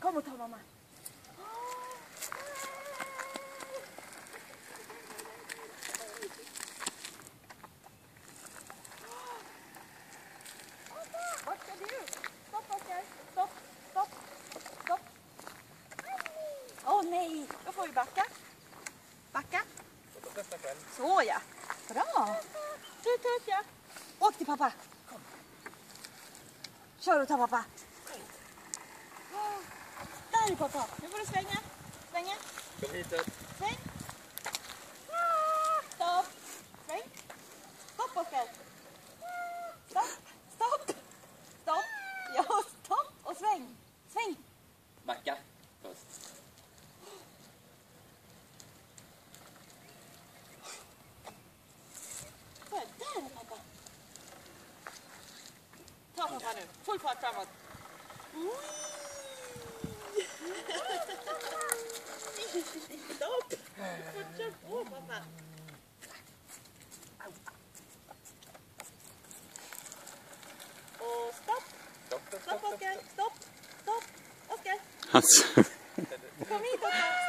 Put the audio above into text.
Kom och ta mamma. Vart ska du? Stopp, Oskar. Stopp, stopp, stopp. Åh nej, då får vi backa. Backa. Så ja. Bra. Tut, tut, ja. Åk till pappa. Kom. Kör och ta pappa. Där är pappa. Nu får du svänga. Svänga. Kom hitåt. Sväng. Stopp. Sväng. Stopp, Oskar. Stopp. Stopp. Stopp. Ja, stopp. Och sväng. Sväng. Backa först. Där är pappa. Ta pappa nu. Full fart framåt. Stopp. Fortsätt på pappa. Och stopp. Stopp, Oskar. Stopp. Stopp. Oskar. Alltså. Kom hit, Oskar.